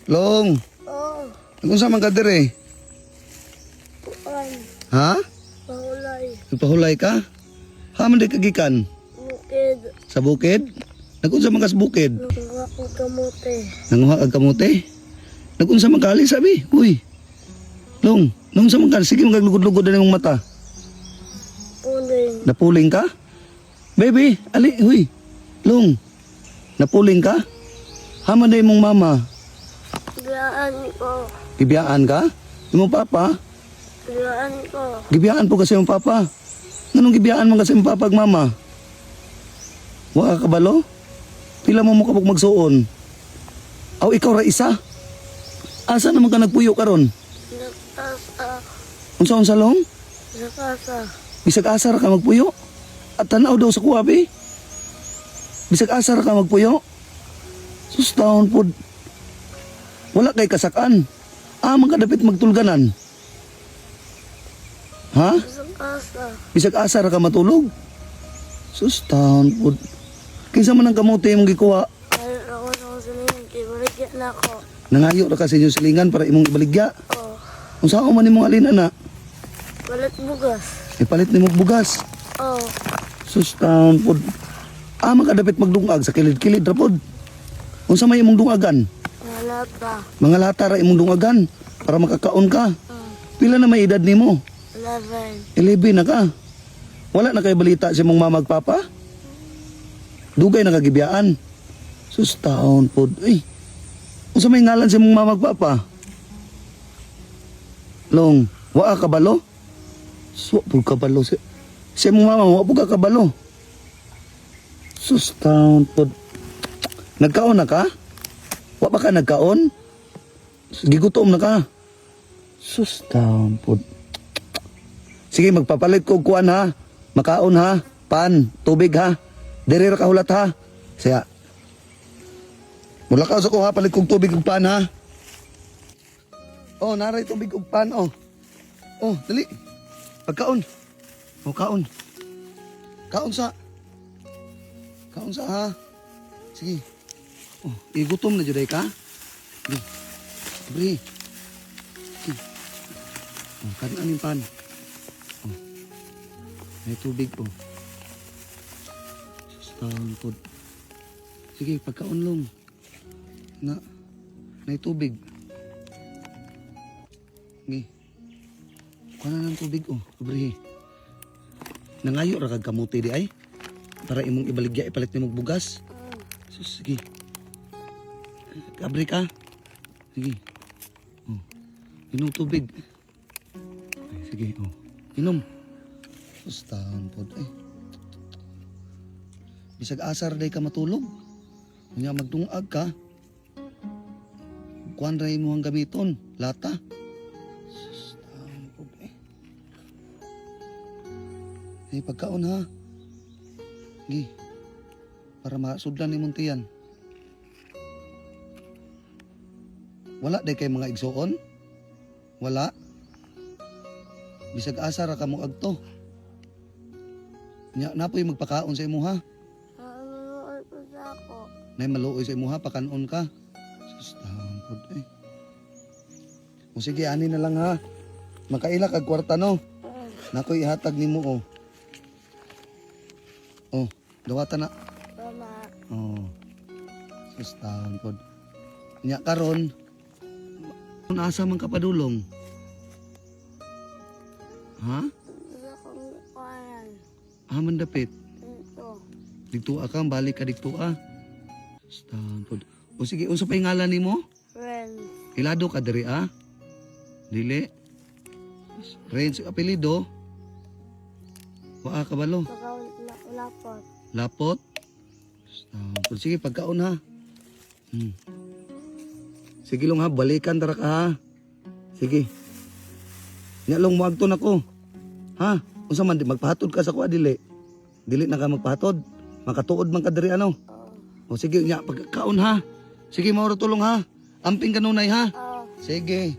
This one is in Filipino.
Long. Oh, Kung sa man ka dire? kuan. Ha? Mahulay. Nagpahulay ka? Ha man di kagikan? Bukid. Sa bukid? Nagunsa man ka sa bukid? Nunga kong kamote. Nanguha kag kamote? Nagunsa man ka ali sabi? Uy. Long sa man ka sige magaglugod-lugod na imong mata. Puling. Napuling ka? Baby, ali, huy. Long. Napuling ka? Haman na imong mama. Biyaan ko. Gibiyaan ka? Imong papa? Biyaan ko. Gibiyaan po kasi imong papa. Nganong gibiyaan man kasi imong papa ag mama? Wa ka kabalo? Pila mo kapag magsuon? Aw ikaw ra isa? Asa naman ka nagpuyo karon? Nakasa. Unsa long? Nakasa. Bisag asa ra ka magpuyo? At tanaw daw sa kuwabi? Bisag asa ra ka magpuyo? Sus taon pod. Wala kay kasakan. Man kadapit magtulganan. Ha? Nakasa. Bisag asa ra ka matulog? Sus taon pod. Kinsa man ang kamote imong gikuha? Ayaw ako sa kusunin. Kibaligyan na ako. Nangayo ra ka sa inyong silingan para imong ibaligya. Oh. Unsa man imong alin ana? Balat bugas. Ipalit nimo og bugas. Oh. Sus taon pod. Makadapit magdungag sa kilid-kilid ra pod. Unsa may imong dungagan? Nalata. Mga lata ra imong dungagan para makakaon ka. Pila na may edad nimo? 11. 11 na ka. Wala na kay balita sa imong mama ug papa? Dugay na kagibiyaan. Sus taon pod. Ay. Unsa may ngalan sa imong mama ug papa? Long, wa ka kabalo? Wa pud kabalo si imong mama, wa pud ka kabalo. Sus taon pod. Nagkaon na ka? Wa ba ka nagkaon? Gigutom na ka. Sus taon pod. Sige, magpapalit ko og kuan ha. Makaon ha. Pan, tubig ha. Dere ra ka hulat ha. Siya. Mula ka sa ko ha, palit kong tubig ug pan ha. Oh, naray tubig ug pan oh. Oh, dali. Pagkaon. Oh, kaon. Kaon sa. Kaon sa ha. Sige. Oh, igutom na juday ka. Di. Bri. Sige. Oh, kanon aning pan. Oh. May tubig oh. Taon pod. Sige, pagkaunlong. Na tubig. Ngi. Kuha na ng tubig oh, kabrihi. Nangayo ra kag kamote di ay. Para imong ibaligya ipalit nimong bugas. Sus, sige. Kabri ka. Sige. Oh. Inom tubig. Ay, sige, oh. Inom. Sus, taon pod ay. Bisag asar day ka matulog. Kanya magdungag ka. Kuan ray mo ang gamiton, lata. Sus, taon po eh. Pagkaon ha. Gi. Para masudlan nimong tiyan. Wala day kay mga igsuon? Wala. Bisag asar ka mo agto. Nya napoy magpakaon sa imo ha. Nanonood po sa ako. Nay maluoy sa imo ha, pakanon ka. Sus, taon po eh. O sige, ani na lang ha. Makaila kag kwarta no. Nakoy ihatag nimo oh. Oh, dawata na. Tama. Oh. Sus, taon po. Nya karon, kung asa man ka padulong? Ha? Gusto kong kuhanan. Haman dapit. Ito. Dito ka, balik ka dito ah. Sus, taon po. O sige, unsa pa yung ngalan nimo? Friends. Ilado ka diri ah. Dili. Renz apelido. Wa ka balo. Saka lapot. Lapot. Sige pagkaon ha. Sige long ha, balikan tara ka ha. Sige. Nya long muagto nako. Ha? Unsa man di magpahatod ka sa kuha dili? Dili na ka magpahatod. Makatuod man ka diri ano. O sige nya pagkaon ha. Sige mao ra tulong ha. Amping kanunay ha. Oh. Sige.